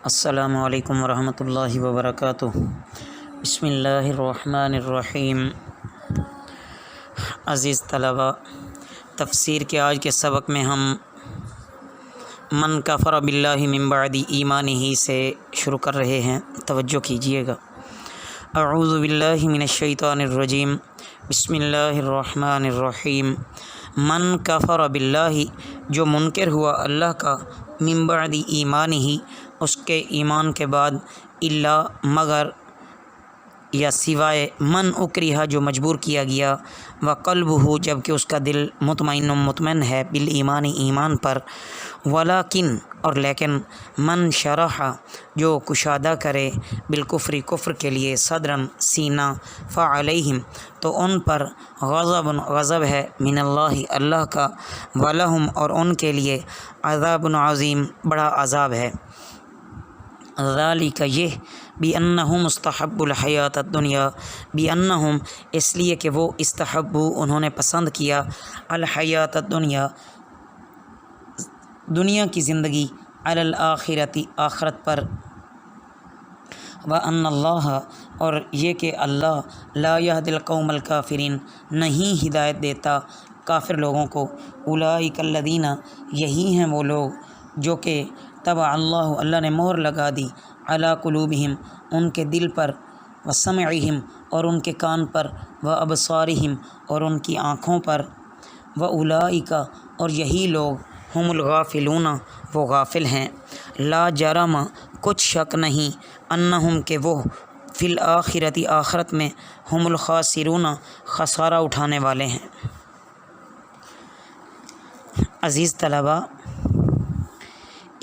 السلام علیکم ورحمۃ اللہ وبرکاتہ۔ بسم اللہ الرحمن الرحیم۔ عزیز طلباء، تفسیر کے آج کے سبق میں ہم من کفر باللہ من بعد ایمانہ سے شروع کر رہے ہیں، توجہ کیجیے گا۔ اعوذ باللہ من الشیطان الرجیم، بسم اللہ الرحمن الرحیم۔ من کفر باللہ، جو منکر ہوا اللہ کا، من بعد ایمانہ، اس کے ایمان کے بعد، الا مگر یا سوائے، من اکرہ جو مجبور کیا گیا، وقلبہ جب کہ اس کا دل مطمئن ہے بالایمان ایمان پر، ولیکن اور لیکن، من شرح جو کشادہ کرے بالکفر کفر کے لیے، صدرن سینہ، فعلیہم تو ان پر غضب ہے، من اللہ اللہ کا، ولہم اور ان کے لیے، عذاب عظیم بڑا عذاب ہے۔ ذالک یہ، بأنہم استحبوا الحیات الدنیا، بأنہم اس لیے کہ وہ استحبوا انہوں نے پسند کیا، الحیات الدنیا دنیا کی زندگی، علی الآخرۃ آخرت پر، وأن اللہ اور یہ کہ اللہ، لا یہدی القوم الکافرین نہیں ہدایت دیتا کافر لوگوں کو، اولئک الذین یہی ہیں وہ لوگ جو کہ طبع اللہ نے مہر لگا دی، علی قلوبہم ان کے دل پر، وسمعہم اور ان کے کان پر، وابصارہم اور ان کی آنکھوں پر، واولئک اور یہی لوگ، ہم الغافلون وہ غافل ہیں، لا جرم کچھ شک نہیں، انہم کہ وہ، فی الآخرۃ آخرت میں، ہم الخاسرون خسارہ اٹھانے والے ہیں۔ عزیز طلباء،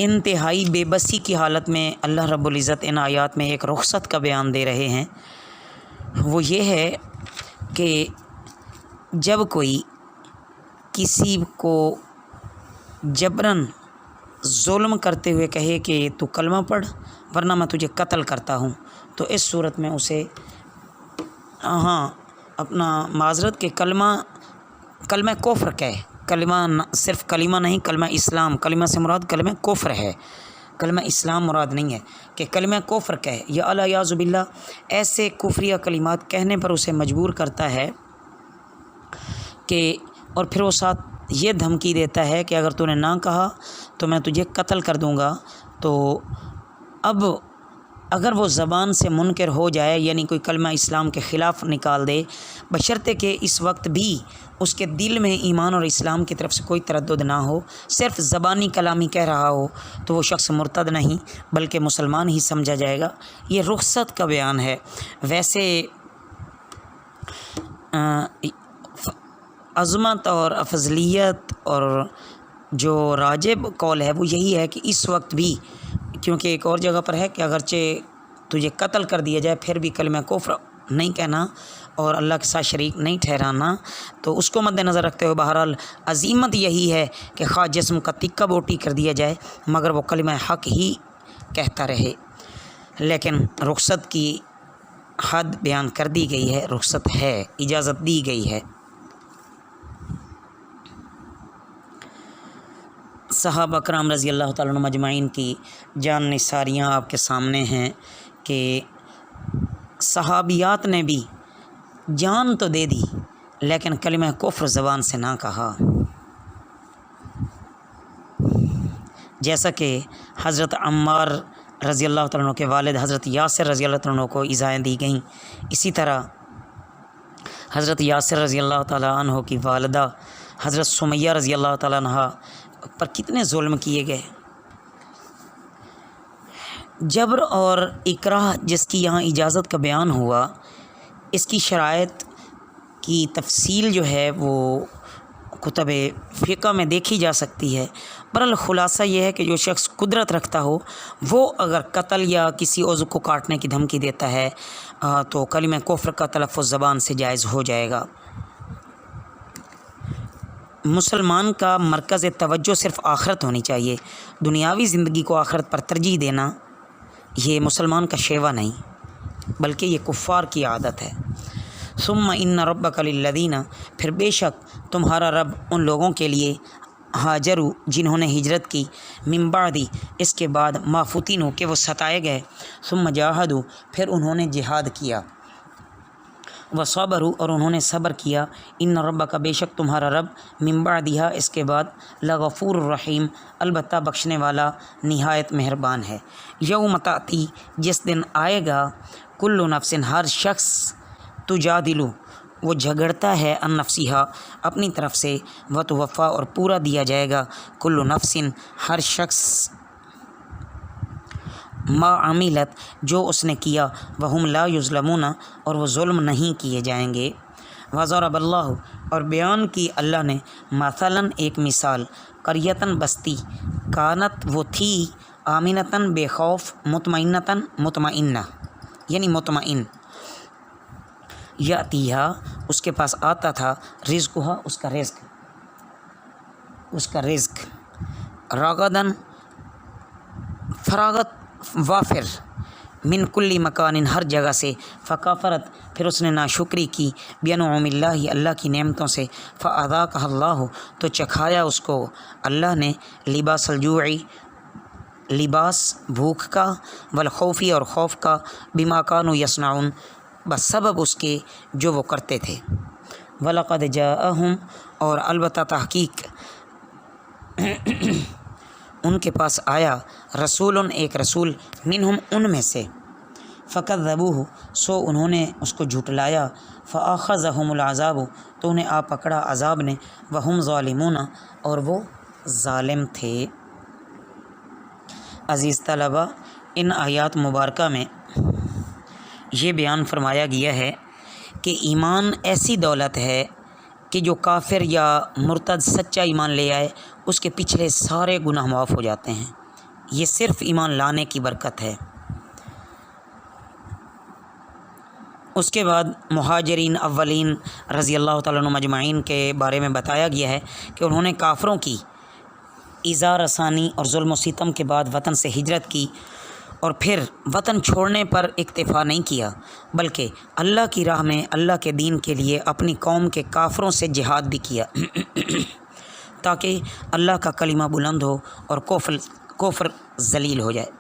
انتہائی بے بسی کی حالت میں اللہ رب العزت ان آیات میں ایک رخصت کا بیان دے رہے ہیں۔ وہ یہ ہے کہ جب کوئی کسی کو جبراً ظلم کرتے ہوئے کہے کہ تو کلمہ پڑھ ورنہ میں تجھے قتل کرتا ہوں، تو اس صورت میں اسے اپنا معذرت کہ کلمہ کفر کہے، کلمہ صرف کلمہ نہیں، کلمہ اسلام، کلمہ سے مراد کلمہ کفر ہے، کلمہ اسلام مراد نہیں ہے، کہ کلمہ کفر کہے، یا الیاذ باللہ ایسے کفریہ کلمات کہنے پر اسے مجبور کرتا ہے کہ، اور پھر وہ ساتھ یہ دھمکی دیتا ہے کہ اگر تو نے نہ کہا تو میں تجھے قتل کر دوں گا۔ تو اب اگر وہ زبان سے منکر ہو جائے، یعنی کوئی کلمہ اسلام کے خلاف نکال دے، بشرطے کہ اس وقت بھی اس کے دل میں ایمان اور اسلام کی طرف سے کوئی تردد نہ ہو، صرف زبانی کلامی کہہ رہا ہو، تو وہ شخص مرتد نہیں بلکہ مسلمان ہی سمجھا جائے گا۔ یہ رخصت کا بیان ہے۔ ویسے عظمت اور افضلیت اور جو راجب قول ہے وہ یہی ہے کہ اس وقت بھی، کیونکہ ایک اور جگہ پر ہے کہ اگرچہ تجھے قتل کر دیا جائے پھر بھی کلمہ کفر نہیں کہنا اور اللہ کے ساتھ شریک نہیں ٹھہرانا، تو اس کو مد نظر رکھتے ہوئے بہرحال عزیمت یہی ہے کہ خواہ جسم کا تکہ بوٹی کر دیا جائے مگر وہ کلمہ حق ہی کہتا رہے۔ لیکن رخصت کی حد بیان کر دی گئی ہے، رخصت ہے، اجازت دی گئی ہے۔ صحابہ کرام رضی اللہ تعالیٰ عنہم اجمعین کی جان نثاریاں آپ کے سامنے ہیں کہ صحابیات نے بھی جان تو دے دی لیکن کلمہ کفر زبان سے نہ کہا، جیسا کہ حضرت عمار رضی اللہ تعالیٰ عنہ کے والد حضرت یاسر رضی اللہ تعالیٰ عنہ کو ایذائیں دی گئیں، اسی طرح حضرت یاسر رضی اللہ تعالیٰ عنہ کی والدہ حضرت سمیہ رضی اللہ تعالیٰ عنہ پر کتنے ظلم کیے گئے۔ جبر اور اکراہ جس کی یہاں اجازت کا بیان ہوا، اس کی شرائط کی تفصیل جو ہے وہ کتب فقہ میں دیکھی جا سکتی ہے۔ برحال خلاصہ یہ ہے کہ جو شخص قدرت رکھتا ہو وہ اگر قتل یا کسی عضو کو کاٹنے کی دھمکی دیتا ہے تو کلمہ کفر کا تلفظ زبان سے جائز ہو جائے گا۔ مسلمان کا مرکز توجہ صرف آخرت ہونی چاہیے، دنیاوی زندگی کو آخرت پر ترجیح دینا یہ مسلمان کا شیوہ نہیں بلکہ یہ کفار کی عادت ہے۔ ثم ان ربک للذین، پھر بے شک تمہارا رب ان لوگوں کے لیے، हाजरू जिन्होंने हिजरत की, मिन बादी इसके बाद, मा फुतिनु कि वो सताए गए, सुम्मा जाहदू फिर उन्होंने जिहाद किया, व सबरू और उन्होंने सब्र किया, इन रब्बका बेशक तुम्हारा रब, मिन बादिहा इसके बाद, लगफूर रहीम अलबत्ता बख्शने वाला निहायत मेहरबान है। यौम ताती जिस दिन आएगा, कुल्लु नफ्सिन हर शख्स, तुजादिलु वो झगड़ता है, अन नफ्सिहा अपनी तरफ से, व तो वफ़ा और पूरा दिया जाएगा, कुल्लु नफ्सिन हर शख्स, मा अमिलत जो उसने किया, वहुम ला युज़लमूना और वो जुल्म नहीं किए जाएंगे। वज़रबल्लाहु और बयान की अल्लाह ने, मसलन एक मिसाल, क़रियतन बस्ती, कानत वो थी, आमिनतन बेखौफ, मुतमइन्नतन मुतमइन्ना यानी मुतमइन, यातिहा उसके पास आता था, रिज़्क़ुहा उसका रिज़्क़, रगदन फरागत वाफिर, मिन कुल्ली मकानिन हर जगह से, फ़काफ़रत फिर उसने नाशुक्री की, बिअनउमिल्लाहि अल्लाह की नेमतों से, फ़अज़ाक़हा अल्लाहु तो चखाया उसको अल्लाह ने, लिबासल जूई लिबास भूख का, वल खौफ़ी और खौफ का, बिमा कानू यसनाउन बस सबब उसके जो वो करते थे। वलक़द जाअहुम और अलबत्ता तहक़ीक़ उनके पास आया, रसूलन एक रसूल, मिनहुम उनमें से, फ़कज़्ज़बूहु सो उन्होंने उसको झुटलाया, फ़अख़ज़हुमुल अज़ाबु तो उन्हें आ पकड़ा अज़ाब ने, वहुम ज़ालिमून और वो ज़ालिम थे। अज़ीज़ तलबा, इन आयात मुबारका में ये बयान फरमाया गया है कि ईमान ऐसी दौलत है कि जो काफिर या मुर्तद सच्चा ईमान ले आए उसके पिछले सारे गुनाह माफ़ हो जाते हैं। ये सिर्फ़ ईमान लाने की बरकत है। उसके बाद मुहाजिरीन अव्वलीन रज़ी अल्लाह तआला अन्हुम अजमईन के बारे में बताया गया है कि उन्होंने काफ़रों की इज़ा रसानी और जुल्म व सितम के बाद वतन से हिजरत की और फिर वतन छोड़ने पर इक्तिफ़ा नहीं किया, बल्कि अल्लाह की राह में अल्लाह के दीन के लिए अपनी कौम के काफ़रों से जिहाद भी किया ताकि अल्लाह का कलिमा बुलंद हो और कुफ्र ज़लील हो जाए।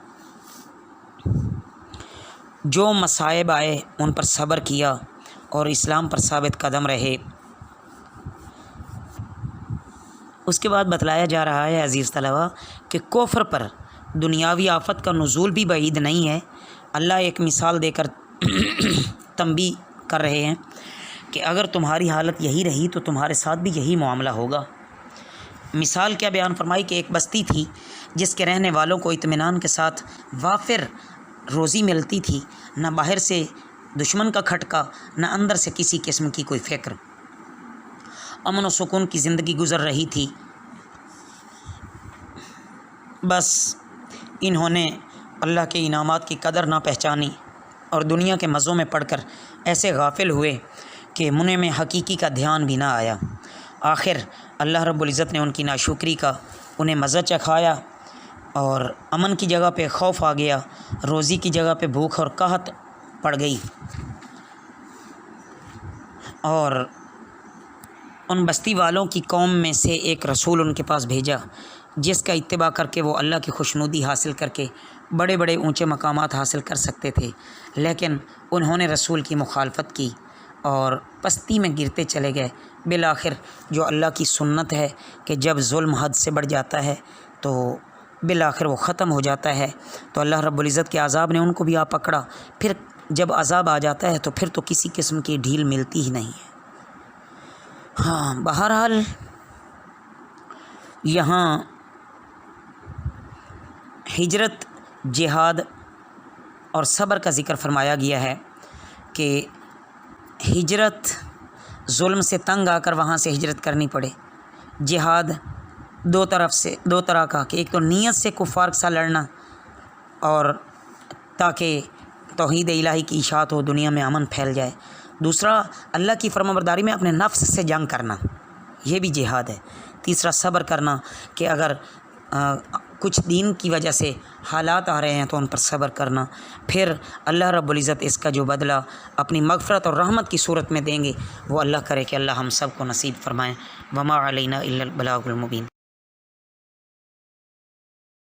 जो मसाइब आए उन पर सब्र किया और इस्लाम पर साबित कदम रहे। उसके बाद बतलाया जा रहा है अज़ीज़ तलबा कि कुफ्र पर दुनियावी आफत का नुज़ूल भी बईद नहीं है। अल्लाह एक मिसाल देकर तंबी कर रहे हैं कि अगर तुम्हारी हालत यही रही तो तुम्हारे साथ भी यही मामला होगा। मिसाल क्या बयान फरमाई कि एक बस्ती थी जिसके रहने वालों को इत्मीनान के साथ वाफिर रोज़ी मिलती थी, न बाहर से दुश्मन का खटका, न अंदर से किसी किस्म की कोई फ़िक्र, अमन व सुकून की ज़िंदगी गुज़र रही थी। बस इन्होंने अल्लाह के इनामात की कदर ना पहचानी और दुनिया के मज़ों में पड़कर ऐसे गाफिल हुए कि मुने में हकीकी का ध्यान भी ना आया। आखिर अल्लाह रब्बुल इज़्ज़त ने उनकी नाशुक्री का उन्हें मज़ा चखाया और अमन की जगह पे खौफ आ गया, रोज़ी की जगह पे भूख और कहत पड़ गई। और उन बस्ती वालों की कौम में से एक रसूल उनके पास भेजा जिसका इत्तिबा करके वो अल्लाह की खुशनुदी हासिल करके बड़े बड़े ऊंचे मकामात हासिल कर सकते थे, लेकिन उन्होंने रसूल की मुखालफत की और पस्ती में गिरते चले गए। बिलाखिर जो अल्लाह की सुन्नत है कि जब जुल्म हद से बढ़ जाता है तो बिलाखिर वो ख़त्म हो जाता है, तो अल्लाह रब्बुल इज़्ज़त के अज़ाब ने उनको भी आ पकड़ा। फिर जब अज़ाब आ जाता है तो फिर तो किसी किस्म की ढील मिलती ही नहीं है। हाँ, बहरहाल यहाँ हिजरत, जिहाद और सब्र का ज़िक्र फरमाया गया है कि हिजरत जुल्म से तंग आकर वहाँ से हिजरत करनी पड़े। जिहाद दो तरह का कि एक तो नीयत से कुफ़ार के साथ लड़ना और ताकि तौहीद इलाही की इशाअत हो, दुनिया में अमन फैल जाए। दूसरा अल्लाह की फरमाबरदारी में अपने नफ्स से जंग करना, ये भी जिहाद है। तीसरा सब्र करना कि अगर कुछ दीन की वजह से हालात आ रहे हैं तो उन पर सब्र करना। फिर अल्लाह रब्बुल इज़्ज़त इसका जो बदला अपनी मग़फ़िरत और रहमत की सूरत में देंगे वो अल्लाह करे कि अल्लाह हम सब को नसीब फ़रमाएँ। वमा अलैना इल्लल बलागुल मुबीन।